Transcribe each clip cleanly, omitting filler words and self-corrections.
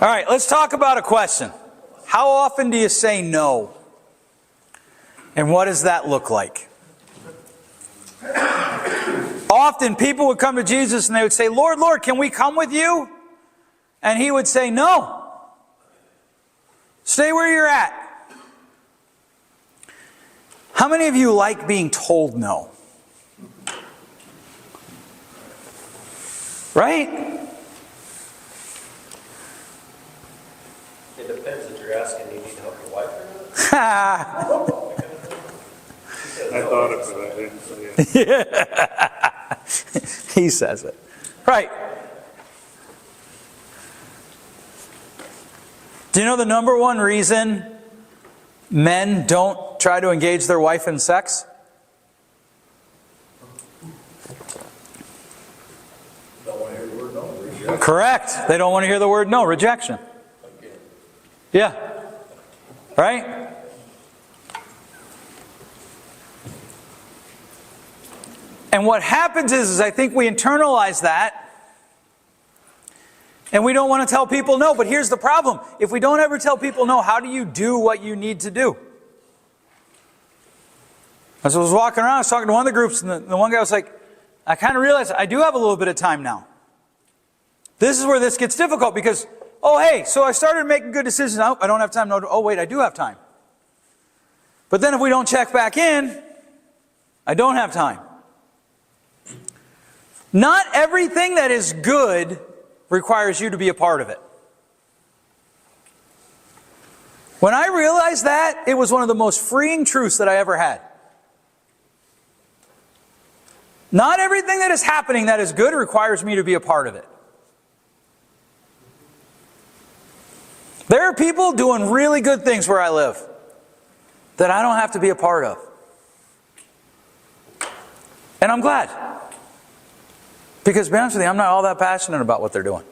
All right, let's talk about a question. How often do you say no? And what does that look like? Often people would come to Jesus and they would say, Lord, Lord, can we come with you? And he would say, no. Stay where you're at. How many of you like being told no? Right? It depends if you're asking, do you need to help your wife or not? I thought of it, I didn't say it. He says it. Right. Do you know the number one reason men don't try to engage their wife in sex? Don't want to hear the word no. Rejection. Correct. They don't want to hear the word no. Rejection. Yeah. Right? And what happens is I think we internalize that. And we don't want to tell people no. But here's the problem. If we don't ever tell people no, how do you do what you need to do? As I was walking around, I was talking to one of the groups, and the one guy was like, I kind of realized I do have a little bit of time now. This is where this gets difficult because, oh, hey, so I started making good decisions. Oh, I don't have time. No, oh, wait, I do have time. But then if we don't check back in, I don't have time. Not everything that is good requires you to be a part of it. When I realized that, it was one of the most freeing truths that I ever had. Not everything that is happening that is good requires me to be a part of it. There are people doing really good things where I live that I don't have to be a part of. And I'm glad. Because to be honest with you, I'm not all that passionate about what they're doing.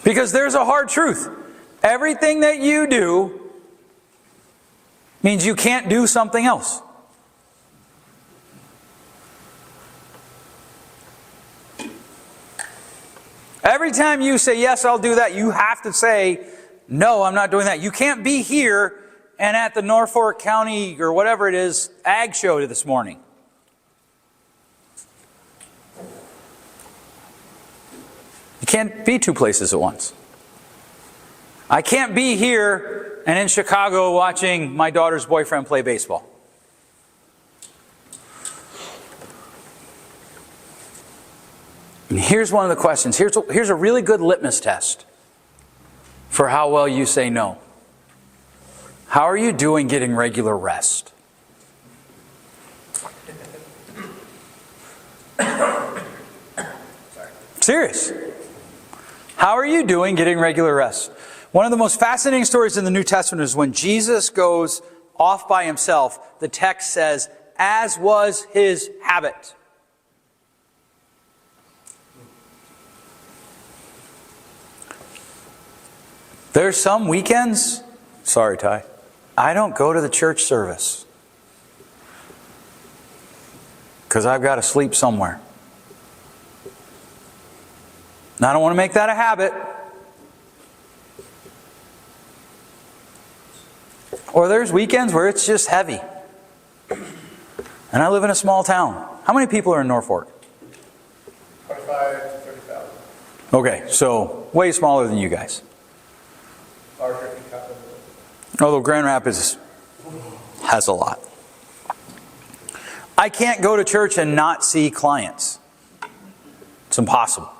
Because there's a hard truth. Everything that you do means you can't do something else. Every time you say, yes, I'll do that, you have to say, no, I'm not doing that. You can't be here and at the Norfolk County or whatever it is, ag show this morning. You can't be two places at once. I can't be here and in Chicago watching my daughter's boyfriend play baseball. And here's one of the questions. Here's a really good litmus test for how well you say no. How are you doing getting regular rest? Serious. How are you doing getting regular rest? One of the most fascinating stories in the New Testament is when Jesus goes off by himself. The text says, as was his habit. There's some weekends, sorry Ty, I don't go to the church service. Because I've got to sleep somewhere. And I don't want to make that a habit. Or there's weekends where it's just heavy. And I live in a small town. How many people are in Norfolk? 25 to 30,000. Okay, so way smaller than you guys. Larger than Captain. Although Grand Rapids has a lot. I can't go to church and not see clients. It's impossible.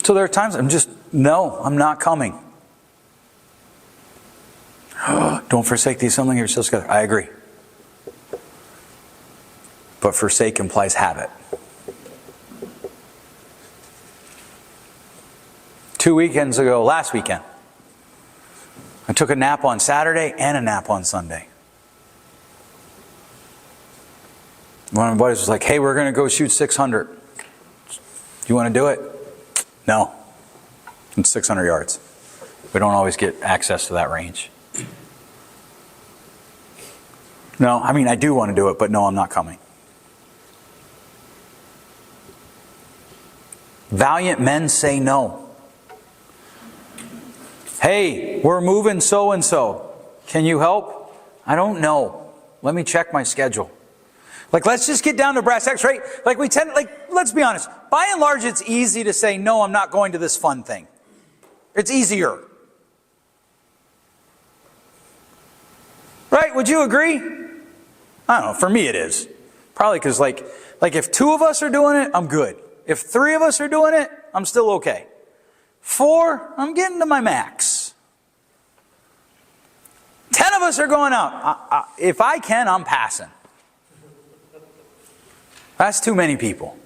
So there are times I'm not coming. Don't forsake the assembling of yourselves together. I agree. But forsake implies habit. 2 weekends ago, last weekend, I took a nap on Saturday and a nap on Sunday. One of my buddies was like, hey, we're going to go shoot 600. You want to do it? No. It's 600 yards. We don't always get access to that range. No, I mean, I do want to do it, but no, I'm not coming. Valiant men say no. Hey, we're moving so-and-so. Can you help? I don't know. Let me check my schedule. Like, let's just get down to brass tacks, right? Like, let's be honest. By and large, it's easy to say, no, I'm not going to this fun thing. It's easier. Right? Would you agree? I don't know. For me, it is. Probably because, like if 2 of us are doing it, I'm good. If 3 of us are doing it, I'm still okay. 4, I'm getting to my max. 10 of us are going out. If I can, I'm passing. That's too many people.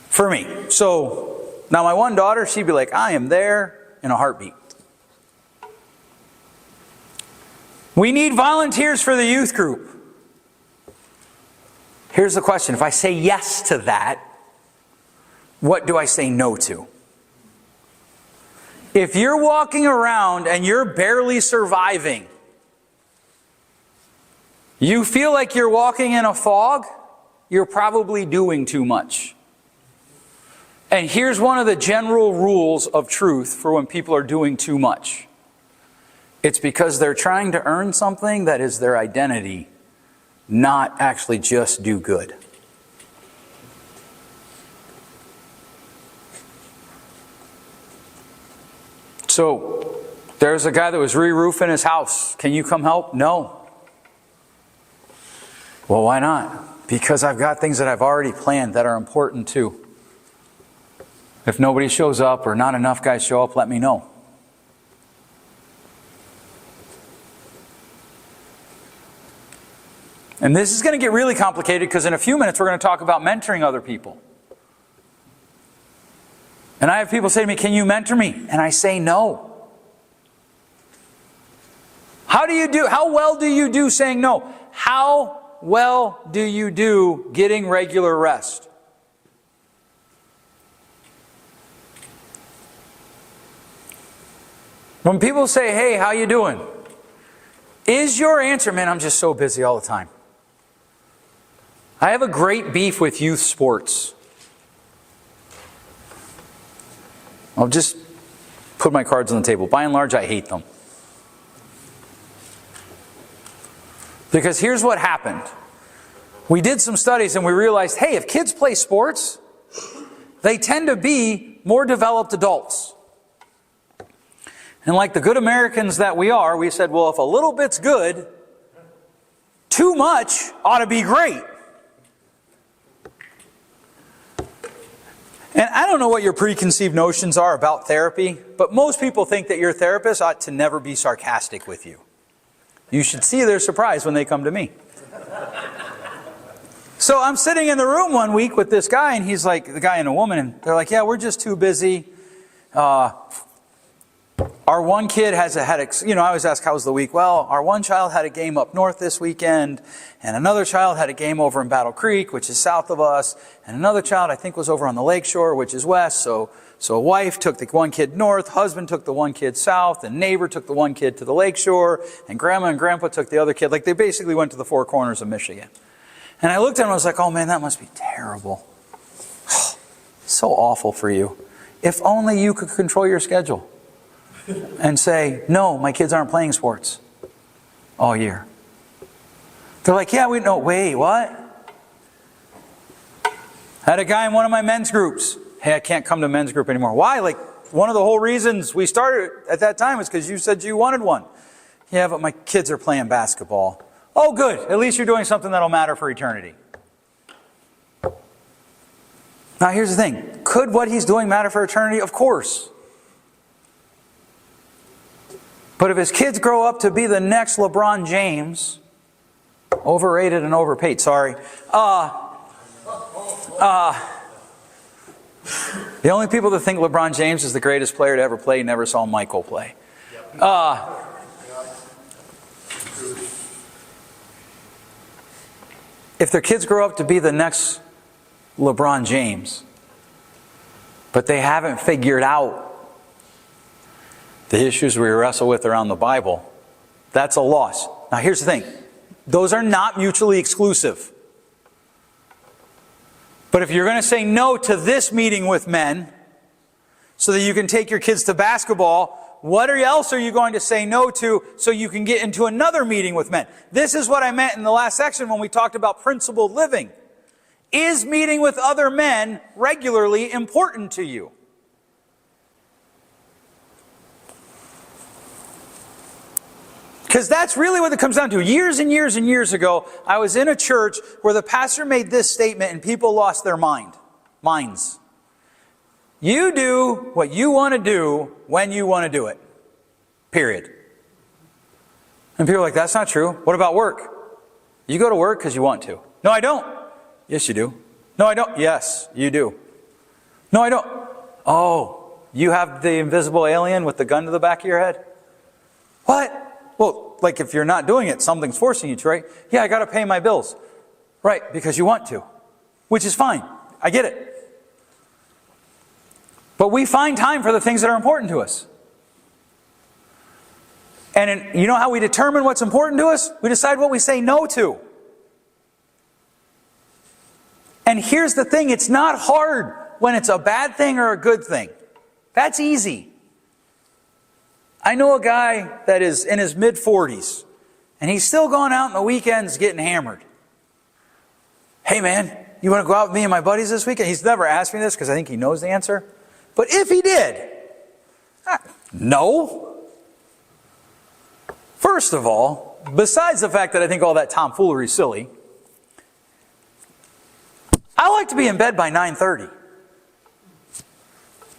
For me. So, now my one daughter, she'd be like, I am there in a heartbeat. We need volunteers for the youth group. Here's the question. If I say yes to that, what do I say no to? If you're walking around and you're barely surviving, you feel like you're walking in a fog, you're probably doing too much. And here's one of the general rules of truth for when people are doing too much. It's because they're trying to earn something that is their identity, not actually just do good. So, there's a guy that was re-roofing his house. Can you come help? No. Well, why not? Because I've got things that I've already planned that are important too. If nobody shows up or not enough guys show up, let me know. And this is going to get really complicated because in a few minutes we're going to talk about mentoring other people. And I have people say to me, can you mentor me? And I say no. How well do you do saying no? How well do you do getting regular rest? When people say, hey, how you doing? Is your answer, man, I'm just so busy all the time. I have a great beef with youth sports. I'll just put my cards on the table. By and large, I hate them. Because here's what happened. We did some studies and we realized, hey, if kids play sports, they tend to be more developed adults. And like the good Americans that we are, we said, well, if a little bit's good, too much ought to be great. And I don't know what your preconceived notions are about therapy, but most people think that your therapist ought to never be sarcastic with you. You should see their surprise when they come to me. So I'm sitting in the room one week with this guy, and he's like, the guy and a woman, and they're like, yeah, we're just too busy. Our one kid has had, I always ask, how's the week? Well, our one child had a game up north this weekend, and another child had a game over in Battle Creek, which is south of us, and another child I think was over on the lakeshore, which is west. So a wife took the one kid north, husband took the one kid south, and neighbor took the one kid to the lakeshore, and grandma and grandpa took the other kid. Like they basically went to the four corners of Michigan. And I looked at him and I was like, oh man, that must be terrible. So awful for you. If only you could control your schedule. And say, no, my kids aren't playing sports all year. They're like, yeah, we know. Wait, what? I had a guy in one of my men's groups. Hey, I can't come to men's group anymore. Why? Like, one of the whole reasons we started at that time is because you said you wanted one. Yeah, but my kids are playing basketball. Oh, good. At least you're doing something that'll matter for eternity. Now, here's the thing. Could what he's doing matter for eternity? Of course. But if his kids grow up to be the next LeBron James, overrated and overpaid, sorry. The only people that think LeBron James is the greatest player to ever play never saw Michael play. If their kids grow up to be the next LeBron James, but they haven't figured out the issues we wrestle with around the Bible, that's a loss. Now here's the thing. Those are not mutually exclusive. But if you're going to say no to this meeting with men so that you can take your kids to basketball, what else are you going to say no to so you can get into another meeting with men? This is what I meant in the last section when we talked about principled living. Is meeting with other men regularly important to you? Because that's really what it comes down to. Years and years and years ago, I was in a church where the pastor made this statement and people lost their minds. You do what you want to do when you want to do it. Period. And people are like, that's not true. What about work? You go to work because you want to. No, I don't. Yes, you do. No, I don't. Yes, you do. No, I don't. Oh, you have the invisible alien with the gun to the back of your head? What? Well, like if you're not doing it, something's forcing you to, right? Yeah, I got to pay my bills. Right, because you want to. Which is fine. I get it. But we find time for the things that are important to us. And you know how we determine what's important to us? We decide what we say no to. And here's the thing, it's not hard when it's a bad thing or a good thing. That's easy. I know a guy that is in his mid-40s, and he's still going out on the weekends getting hammered. Hey man, you want to go out with me and my buddies this weekend? He's never asked me this because I think he knows the answer. But if he did, no. First of all, besides the fact that I think all that tomfoolery is silly, I like to be in bed by 9:30.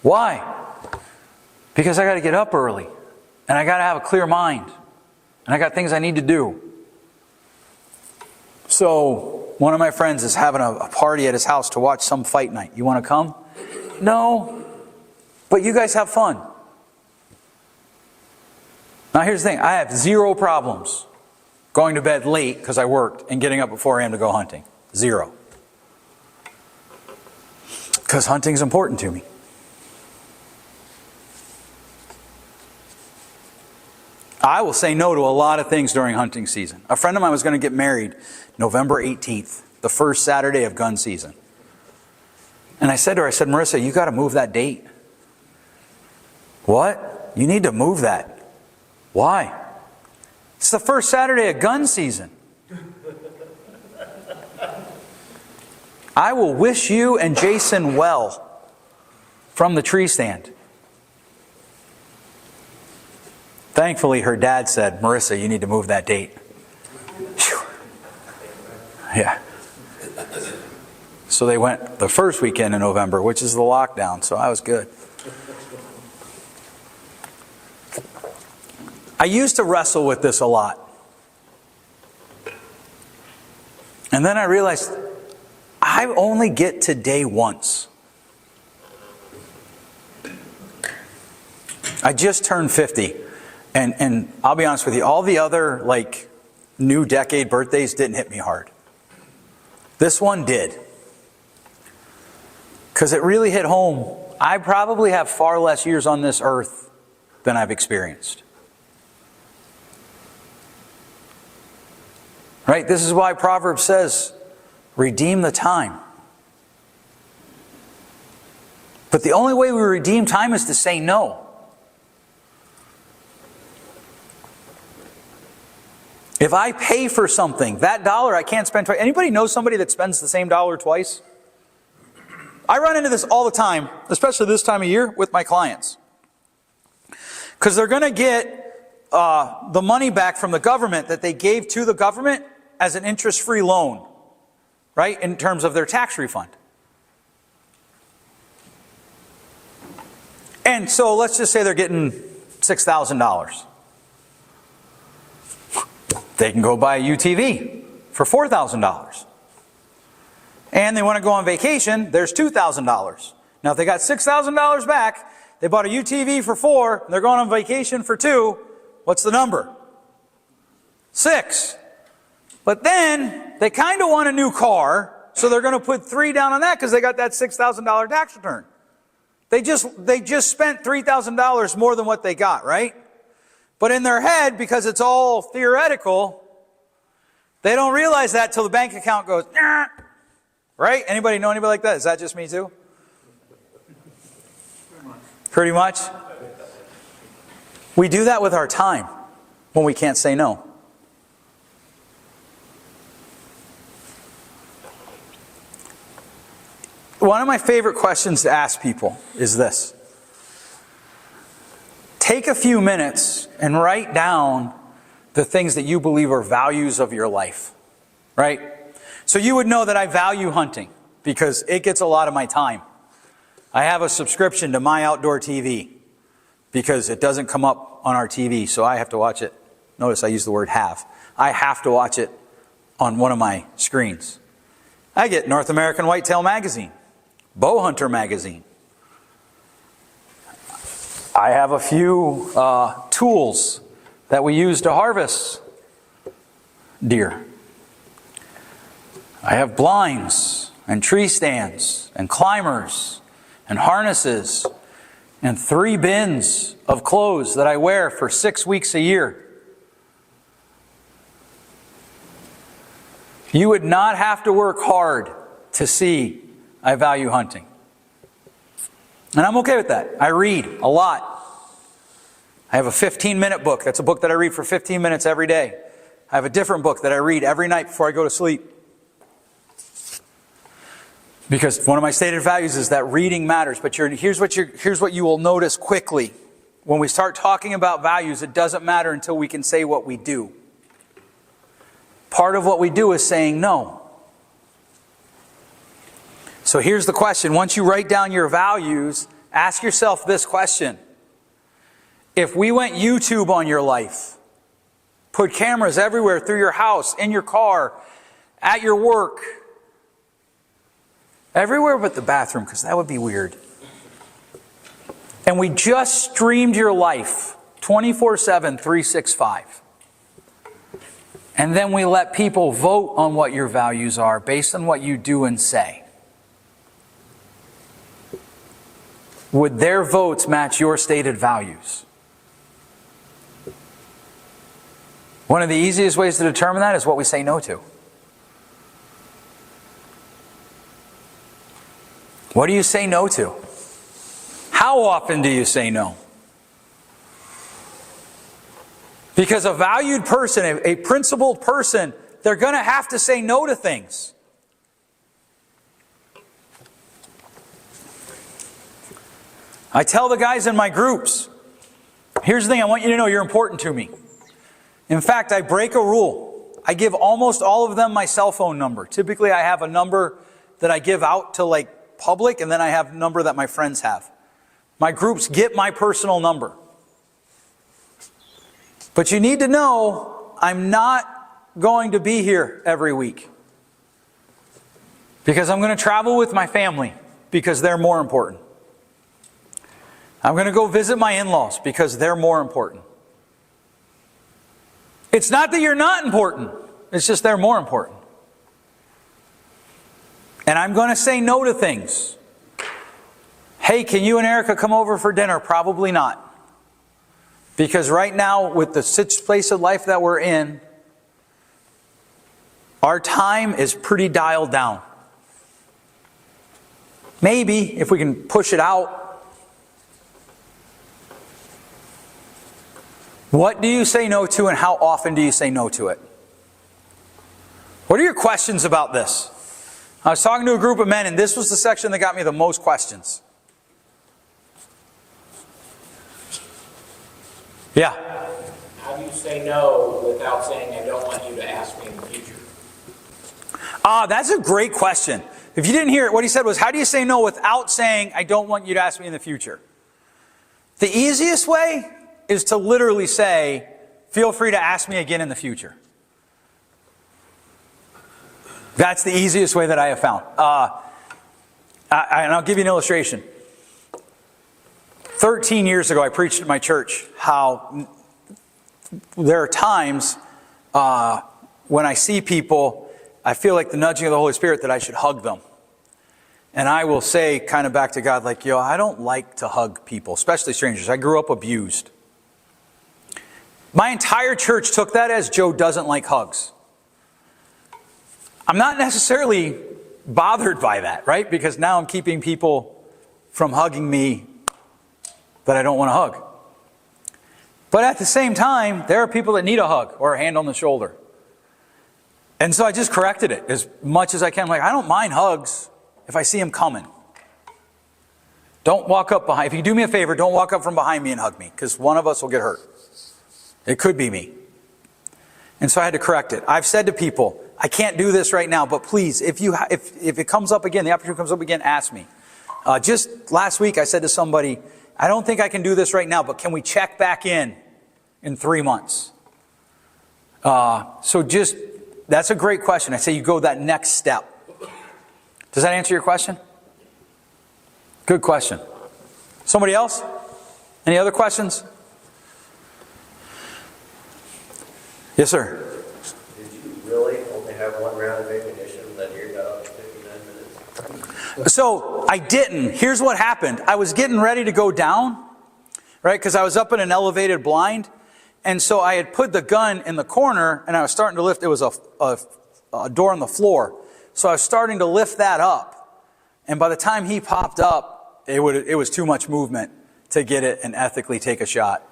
Why? Because I got to get up early. And I got to have a clear mind. And I got things I need to do. So, one of my friends is having a party at his house to watch some fight night. You want to come? No. But you guys have fun. Now here's the thing. I have zero problems going to bed late because I worked and getting up at 4 a.m. to go hunting. Zero. Because hunting's important to me. I will say no to a lot of things during hunting season. A friend of mine was going to get married November 18th, the first Saturday of gun season. And I said to her, Marissa, you got to move that date. What? You need to move that. Why? It's the first Saturday of gun season. I will wish you and Jason well from the tree stand. Thankfully, her dad said, Marissa, you need to move that date. Whew. Yeah. So they went the first weekend in November, which is the lockdown, so I was good. I used to wrestle with this a lot. And then I realized I only get to day once. I just turned 50. And I'll be honest with you, all the other new decade birthdays didn't hit me hard. This one did. Because it really hit home. I probably have far less years on this earth than I've experienced. Right? This is why Proverbs says, redeem the time. But the only way we redeem time is to say no. If I pay for something, that dollar I can't spend twice. Anybody know somebody that spends the same dollar twice? I run into this all the time, especially this time of year with my clients. Because they're going to get the money back from the government that they gave to the government as an interest-free loan, right, in terms of their tax refund. And so let's just say they're getting $6,000. They can go buy a UTV for $4,000. And they want to go on vacation, there's $2,000. Now if they got $6,000 back, they bought a UTV for $4,000, and they're going on vacation for $2,000, what's the number? $6,000. But then, they kind of want a new car, so they're going to put $3,000 down on that because they got that $6,000 tax return. They just spent $3,000 more than what they got, right? But in their head, because it's all theoretical, they don't realize that till the bank account goes, nah. Right? Anybody know anybody like that? Is that just me too? Pretty much. We do that with our time when we can't say no. One of my favorite questions to ask people is this. Take a few minutes and write down the things that you believe are values of your life. Right? So you would know that I value hunting because it gets a lot of my time. I have a subscription to My Outdoor TV because it doesn't come up on our TV, so I have to watch it. Notice I use the word have. I have to watch it on one of my screens. I get North American Whitetail Magazine, Bow Hunter Magazine. I have a few tools that we use to harvest deer. I have blinds and tree stands and climbers and harnesses and 3 bins of clothes that I wear for 6 weeks a year. You would not have to work hard to see I value hunting. And I'm okay with that. I read a lot. I have a 15-minute book. That's a book that I read for 15 minutes every day. I have a different book that I read every night before I go to sleep. Because one of my stated values is that reading matters. But here's what you will notice quickly. When we start talking about values, it doesn't matter until we can say what we do. Part of what we do is saying no. So here's the question. Once you write down your values, ask yourself this question. If we went YouTube on your life, put cameras everywhere through your house, in your car, at your work, everywhere but the bathroom, because that would be weird. And we just streamed your life 24/7, 365. And then we let people vote on what your values are based on what you do and say. Would their votes match your stated values? One of the easiest ways to determine that is what we say no to. What do you say no to? How often do you say no? Because a valued person, a principled person, they're going to have to say no to things. I tell the guys in my groups, here's the thing, I want you to know you're important to me. In fact, I break a rule. I give almost all of them my cell phone number. Typically, I have a number that I give out to public, and then I have a number that my friends have. My groups get my personal number. But you need to know I'm not going to be here every week. Because I'm going to travel with my family because they're more important. I'm going to go visit my in-laws because they're more important. It's not that you're not important. It's just they're more important. And I'm going to say no to things. Hey, can you and Erica come over for dinner? Probably not. Because right now, with the place of life that we're in, our time is pretty dialed down. Maybe, if we can push it out. What do you say no to, and how often do you say no to it? What are your questions about this? I was talking to a group of men, and this was the section that got me the most questions. Yeah? How do you say no without saying, I don't want you to ask me in the future? That's a great question. If you didn't hear it, what he said was, how do you say no without saying, I don't want you to ask me in the future? The easiest way is to literally say, feel free to ask me again in the future. That's the easiest way that I have found. And I'll give you an illustration. 13 years ago, I preached at my church how there are times when I see people, I feel like the nudging of the Holy Spirit that I should hug them. And I will say kind of back to God, I don't like to hug people, especially strangers. I grew up abused. My entire church took that as Joe doesn't like hugs. I'm not necessarily bothered by that, right? Because now I'm keeping people from hugging me that I don't want to hug. But at the same time, there are people that need a hug or a hand on the shoulder. And so I just corrected it as much as I can. I'm like, I don't mind hugs if I see them coming. Don't walk up behind. If you do me a favor, don't walk up from behind me and hug me, because one of us will get hurt. It could be me. And so I had to correct it. I've said to people, I can't do this right now, but please, if it comes up again, the opportunity comes up again, ask me. Just last week I said to somebody, I don't think I can do this right now, but can we check back in 3 months? That's a great question. I say you go that next step. Does that answer your question? Good question. Somebody else? Any other questions? Yes, sir. Did you really only have one round of ammunition that you got up to 59 minutes? So I didn't. Here's what happened. I was getting ready to go down, right? Because I was up in an elevated blind. And so I had put the gun in the corner and I was starting to lift. It was a door on the floor. So I was starting to lift that up. And by the time he popped up, it was too much movement to get it and ethically take a shot.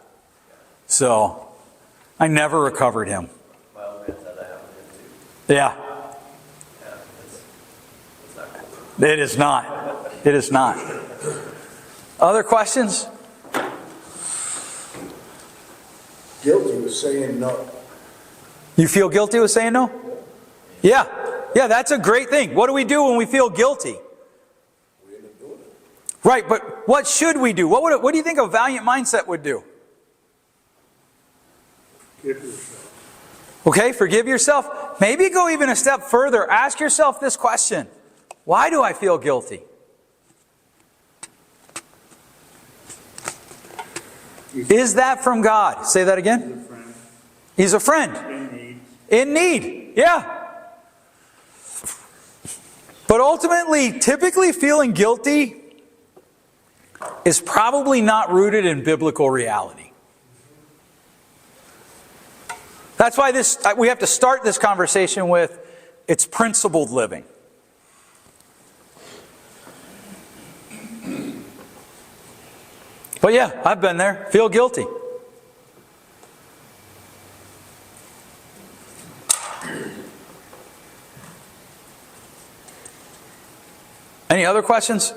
So I never recovered him. My old man said that happened to him too. Yeah. Yeah, it's not cool. It is not. It is not. Other questions? Guilty with saying no. You feel guilty with saying no? Yeah. Yeah, that's a great thing. What do we do when we feel guilty? We end up doing it. Right, but what should we do? What do you think a valiant mindset would do? Give yourself. Okay, forgive yourself. Maybe go even a step further. Ask yourself this question. Why do I feel guilty? Is that from God? Say that again. He's a friend. In need. In need. Yeah. But ultimately, typically feeling guilty is probably not rooted in biblical reality. That's why we have to start this conversation with it's principled living. But yeah, I've been there. Feel guilty. Any other questions?